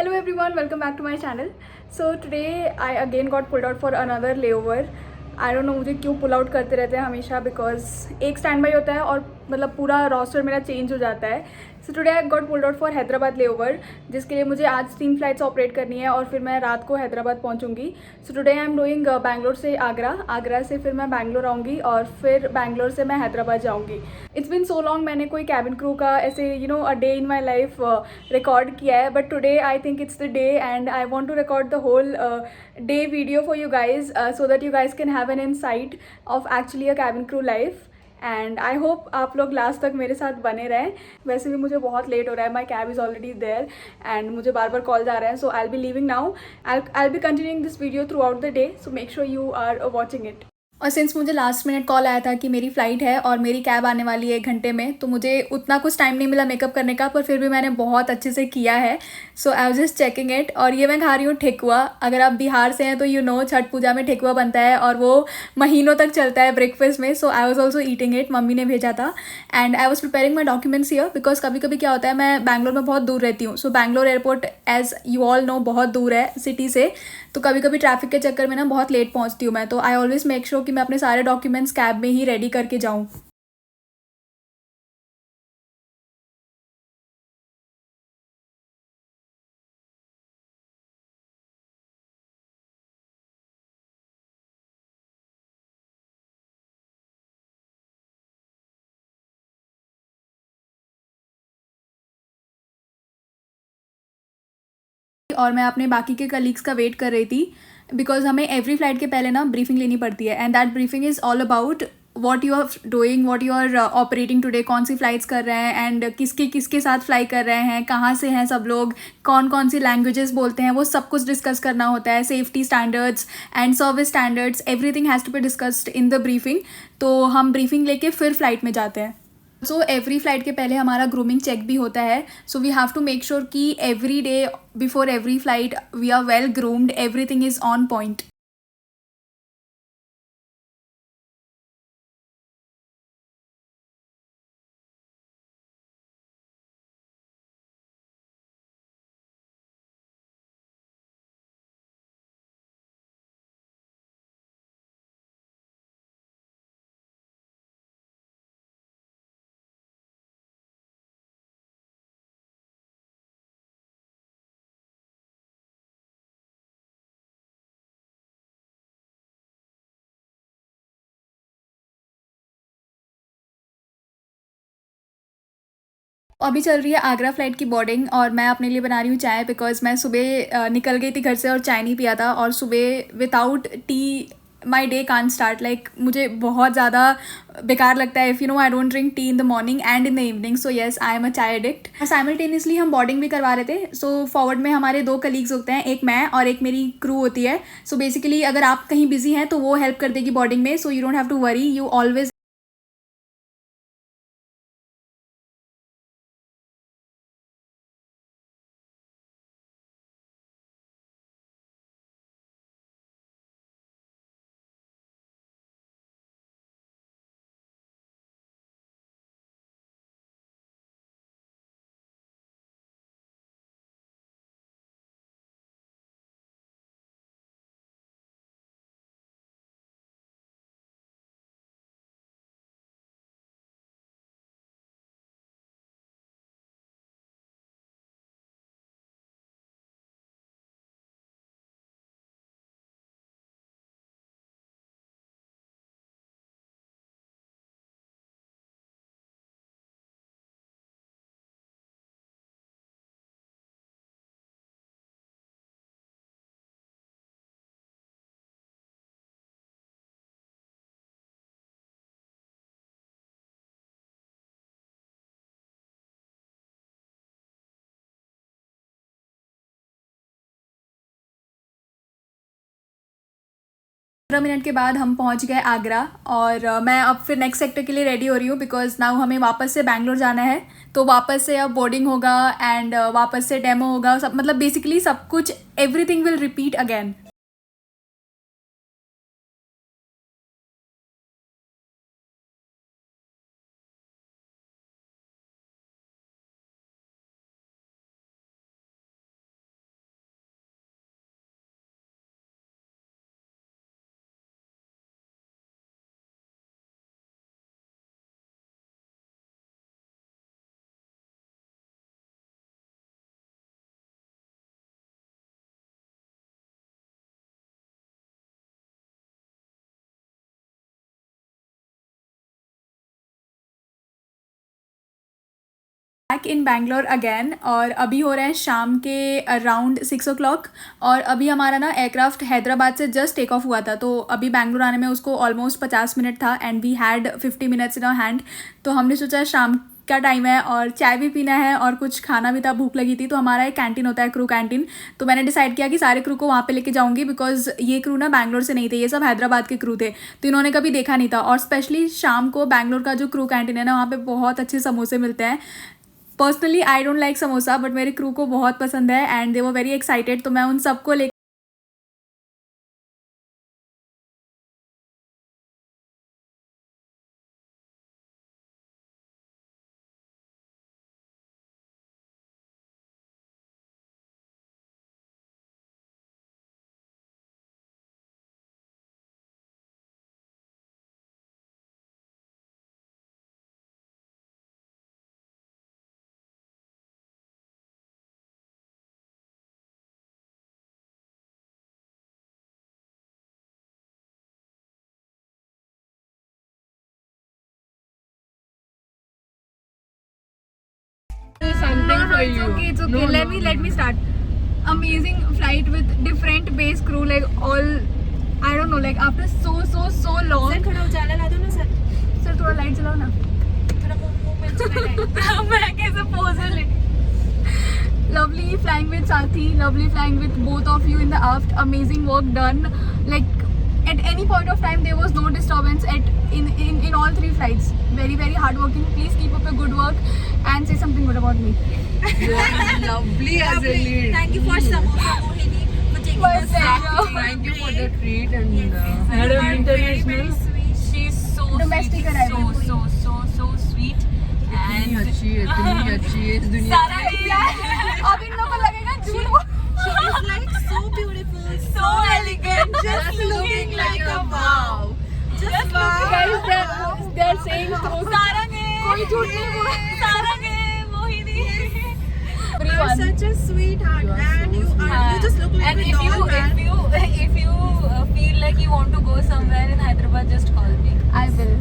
Hello everyone, welcome back to my channel. So today I again got pulled out for another layover. I don't know मुझे क्यों pull out करते रहते हैं हमेशा, because एक stand by होता है और मतलब पूरा रोस्टर मेरा चेंज हो जाता है. सो today I got pulled out for Hyderabad layover, जिसके लिए मुझे आज 3 फ्लाइट्स ऑपरेट करनी है और फिर मैं रात को हैदराबाद पहुंचूंगी. So today I am doing Bangalore से आगरा, आगरा से फिर मैं बैंगलोर आऊँगी और फिर बैंगलोर से मैं हैदराबाद जाऊँगी. इट्स बिन सो लॉन्ग, मैंने कोई कैबिन क्रू का ऐसे a day in my life record किया है, but today I think it's the day and I want to record the whole day video for you guys, so that you guys can have an insight of actually a cabin crew life. And I hope आप लोग last तक मेरे साथ बने रहें. वैसे भी मुझे बहुत लेट हो रहा है, my cab is already there and मुझे बार बार कॉल जा रहे हैं. So I will be leaving now. I will be continuing this video throughout the day, so make sure you are watching it. और सिंस मुझे last minute call आया था कि मेरी फ़्लाइट है और मेरी कैब आने वाली है 1 घंटे में, तो मुझे उतना कुछ टाइम नहीं मिला मेकअप करने का, पर फिर भी मैंने बहुत अच्छे से किया है. So I was just checking it. और ये मैं खा रही हूँ ठेकुआ. अगर आप बिहार से हैं तो छठ पूजा में ठेकुआ बनता है और वो महीनों तक चलता है ब्रेकफास्ट में. So I was also eating it, mummy ने भेजा था. And I was preparing my documents here, because कभी कभी क्या होता है, मैं बैंगलोर में बहुत दूर रहती हूँ. So Bangalore airport, as you all know, बहुत दूर है सिटी से. तो कभी कभी ट्रैफिक के चक्कर में ना बहुत लेट पहुँचती हूँ मैं. तो आई ऑलवेज मेक श्योर कि मैं अपने सारे डॉक्यूमेंट्स कैब में ही रेडी करके जाऊँ. और मैं अपने बाकी के कलीग्स का वेट कर रही थी, बिकॉज हमें एवरी फ्लाइट के पहले ना ब्रीफिंग लेनी पड़ती है. And that briefing is all about what you are doing, what you are operating today, कौन सी फ़्लाइट्स कर रहे हैं एंड किसके किसके साथ फ्लाई कर रहे हैं, कहाँ से हैं सब लोग, कौन कौन सी लैंग्वेजेस बोलते हैं, वो सब कुछ डिस्कस करना होता है. Safety standards and service standards, everything has to be discussed in the briefing. तो हम ब्रीफिंग लेके फिर फ्लाइट में जाते हैं. सो एवरी फ्लाइट के पहले हमारा ग्रूमिंग चेक भी होता है. So we have to make sure कि every day before every flight we are well groomed, everything is on point. अभी चल रही है आगरा फ़्लाइट की बोर्डिंग और मैं अपने लिए बना रही हूँ चाय, बिकॉज़ मैं सुबह निकल गई थी घर से और चाय नहीं पिया था. और सुबह without tea my day can't start. Like मुझे बहुत ज़्यादा बेकार लगता है. If you know, I don't drink tea in the morning and in the evening. So yes, I am a chai addict. Simultaneously हम बोर्डिंग भी करवा रहे थे. सो फॉरवर्ड में हमारे 2 कलीग्स होते हैं, एक मैं और एक मेरी क्रू होती है. सो बेसिकली अगर आप कहीं बिजी हैं तो वो हेल्प कर देगी बोर्डिंग में. So you don't have to worry, you always minute के बाद हम पहुंच गए आगरा. और मैं अब फिर नेक्स्ट सेक्टर के लिए रेडी हो रही हूँ, बिकॉज नाउ हमें वापस से बैंगलोर जाना है. तो वापस से अब बोर्डिंग होगा एंड वापस से डेमो होगा, सब मतलब बेसिकली सब कुछ, everything will repeat again. Back in Bangalore again और अभी हो रहे हैं शाम के अराउंड 6 o'clock और अभी हमारा ना एयरक्राफ्ट हैदराबाद से जस्ट टेक ऑफ हुआ था तो अभी बैंगलोर आने में उसको ऑलमोस्ट 50 मिनट था and we had 50 minutes in our hand. तो हमने सोचा शाम का टाइम है और चाय भी पीना है और कुछ खाना भी था, भूख लगी थी। तो हमारा एक कैंटीन होता है क्रू कैंटीन, तो मैंने डिसाइड किया कि सारे क्रू को वहाँ पे लेके जाऊँगी बिकॉज ये क्रू ना बैंगलोर से नहीं थे, ये सब हैदराबाद के क्रू थे तो इन्होंने कभी देखा नहीं था। और स्पेशली शाम को बैंगलोर का जो क्रू कैंटीन है ना वहाँ पे बहुत अच्छे समोसे मिलते हैं। Personally I don't like samosa but मेरे क्रू को बहुत पसंद है and they were very excited, तो मैं उन सबको ले Something for you. It's okay. Let me start. Amazing flight with different base crew, like all I don't know, like after so long. Sir थोड़ा उजाला ला दो ना सर, सर थोड़ा light जलाओ ना। थोड़ा मुंह में चला मैं कैसे पोजर ले। Lovely flying with Sathi, lovely flying with both of you in the aft. Amazing work done. Like at any point of time there was no disturbance in all 3 flights. Very hardworking. Please keep up the good work and say something good about me. You are lovely as a lead. Thank you for samosa Mohini for taking My us pleasure. out. Thank you for the treat and Madam international. She's so Domestic sweet, arrival. so sweet. इतनी And अच्छी है इस दुनिया Sara is अब इन लोगों को लगेगा झूठ बोल। she is like so beautiful, so elegant, just looking like a wow. Just wow. Guys, they're saying through. Sara ne कोई झूठ नहीं बोला। Sara ne Mohini. You're Everyone. such a sweetheart, and you just look like And a if doll, man. you feel like you want to go somewhere in Hyderabad, just call me. I will.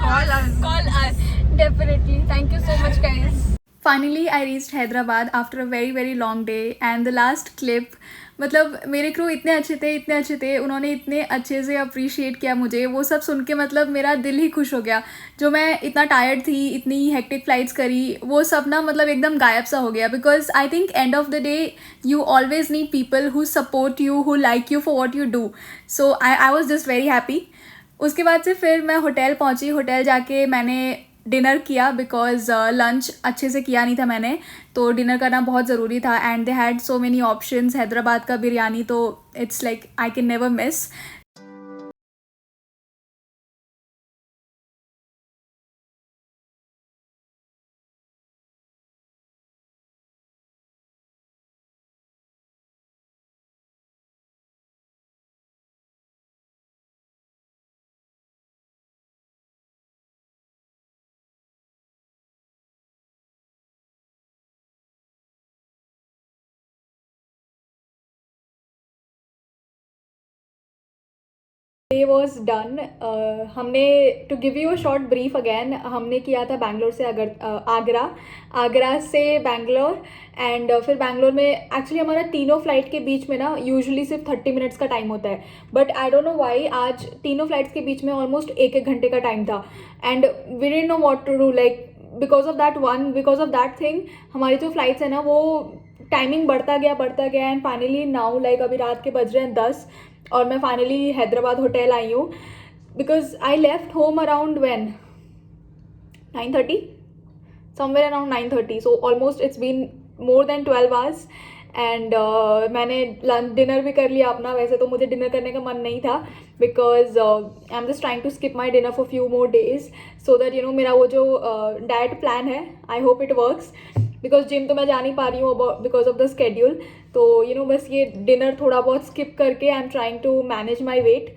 Call us. Call us. Definitely. Thank you so much, guys. Finally, I reached Hyderabad after a very long day and the last clip. मतलब मेरे crew इतने अच्छे थे, उन्होंने इतने अच्छे से appreciate किया मुझे, वो सब सुन के मतलब मेरा दिल ही खुश हो गया। जो मैं इतना टायर्ड थी, इतनी हेक्टिक फ्लाइट्स करी, वो सब ना मतलब एकदम गायब सा हो गया। Because I think end of the day you always need people who support you, who like you for what you do. So I was just very happy. उसके बाद से फिर मैं होटल पहुँची, होटल जाके मैंने डिनर किया बिकॉज लंच अच्छे से किया नहीं था मैंने, तो डिनर करना बहुत ज़रूरी था। And they had so many options, Hyderabad का बिरयानी तो it's like I can never miss. Day was done. हमने to give you a short brief again, हमने किया था बैंगलोर से आगरा से बैंगलोर एंड फिर बैंगलोर में एक्चुअली हमारा तीनों फ्लाइट के बीच में ना यूजुअली सिर्फ 30 मिनट्स का टाइम होता है, but I don't know why आज तीनों फ्लाइट्स के बीच में ऑलमोस्ट एक घंटे का टाइम था and we didn't know what to do. Like because of that thing हमारी जो फ्लाइट्स है ना वो टाइमिंग बढ़ता गया एंड फाइनली नाउ लाइक अभी रात के बज रहे हैं 10 और मैं फाइनली हैदराबाद होटल आई हूँ because I left home around when 9:30 somewhere around 9:30, so almost it's been more than 12 hours and मैंने लंच डिनर भी कर लिया अपना। वैसे तो मुझे डिनर करने का मन नहीं था because I am just trying to skip my dinner for few more days so that you know मेरा वो जो डाइट प्लान है I hope it works because gym तो मैं जा नहीं पा रही हूँ बिकॉज ऑफ द स्केड्यूल। तो यू नो बस ये डिनर थोड़ा बहुत स्किप करके I am trying to manage my weight.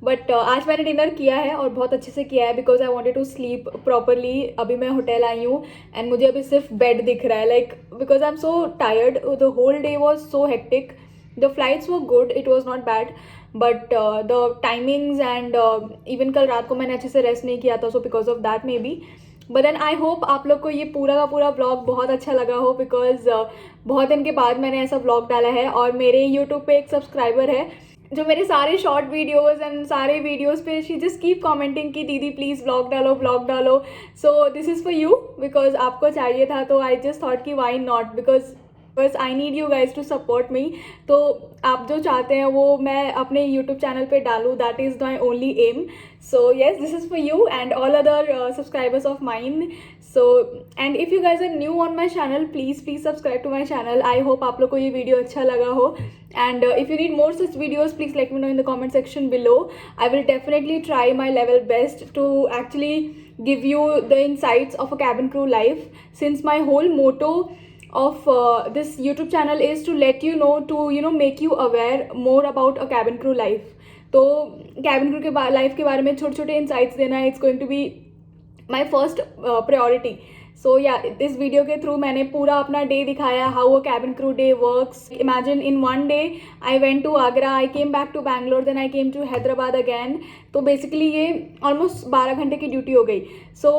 But आज मैंने डिनर किया है और बहुत अच्छे से किया है because I wanted to sleep properly. अभी मैं होटल आई हूँ एंड मुझे अभी सिर्फ बेड दिख रहा है like because I am so tired, the whole day was so hectic. The flights were good, it was not bad but the timings and even कल रात को मैंने अच्छे से रेस्ट नहीं किया था, so because of that maybe but then I hope आप लोग को ये पूरा का पूरा ब्लॉग बहुत अच्छा लगा हो, बिकॉज बहुत दिन के बाद मैंने ऐसा ब्लॉग डाला है। और मेरे यूट्यूब पे एक सब्सक्राइबर है जो मेरे सारे शॉर्ट वीडियोस एंड सारे वीडियोस पे शी जस्ट कीप कमेंटिंग कि दीदी प्लीज़ ब्लॉग डालो। So this is for you, because आपको चाहिए था, तो आई जस्ट थॉट कि why not, because I need you guys to support me. तो आप जो चाहते हैं वो मैं अपने यूट्यूब चैनल पे डालूँ, that is my only aim. So yes, this is for you and all other subscribers of mine. So and if you guys are new on my channel, please subscribe to my channel. I hope आप लोग को ये video अच्छा लगा हो, and if you need more such videos, please let me know in the comment section below. I will definitely try my level best to actually give you the insights of a cabin crew life, since my whole motto of this YouTube channel is to let you know, to make you aware more about a cabin crew life. तो cabin crew के life के बारे में छोटे छोटे insights देना, it's going to be my first priority. सो या इस वीडियो के थ्रू मैंने पूरा अपना डे दिखाया, how a cabin crew day works. Imagine in one day I went to Agra, I came back to Bangalore, then I came to Hyderabad again. तो basically ये almost 12 घंटे की ड्यूटी हो गई। So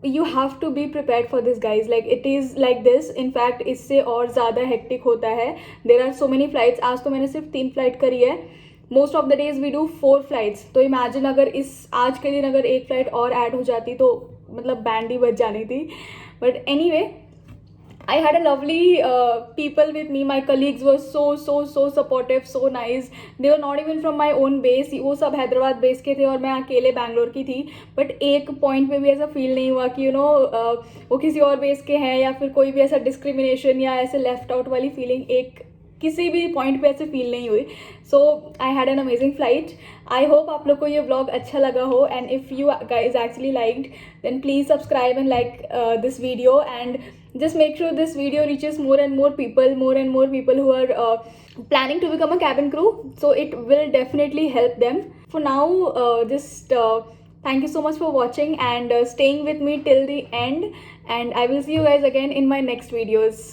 you have to be prepared for this guys, like it is like this. In fact इससे और ज़्यादा hectic होता है। There are so many flights. आज तो मैंने सिर्फ 3 फ्लाइट करी है, most of the days we do 4 flights. तो इमेजिन अगर आज के दिन अगर एक फ़्लाइट और ऐड हो जाती तो मतलब बैंड ही बच जानी थी। But any way, I had a lovely people with me. My colleagues were so supportive, so nice. They were not even from my own base. वो सब हैदराबाद बेस के थे और मैं अकेले बैंगलोर की थी. बट एक पॉइंट पे भी ऐसा फील नहीं हुआ कि वो किसी और बेस के हैं, या फिर कोई भी ऐसा डिस्क्रिमिनेशन या ऐसे लेफ्ट आउट वाली फीलिंग एक किसी भी पॉइंट पे ऐसे फील नहीं हुई. So I had an amazing flight. I hope आप लोग को ये व्लॉग अच्छा लगा हो, and if you guys actually liked, then please subscribe and like this video, and just make sure this video reaches more and more people who are planning to become a cabin crew, so it will definitely help them. For now, just thank you so much for watching and staying with me till the end, and I will see you guys again in my next videos.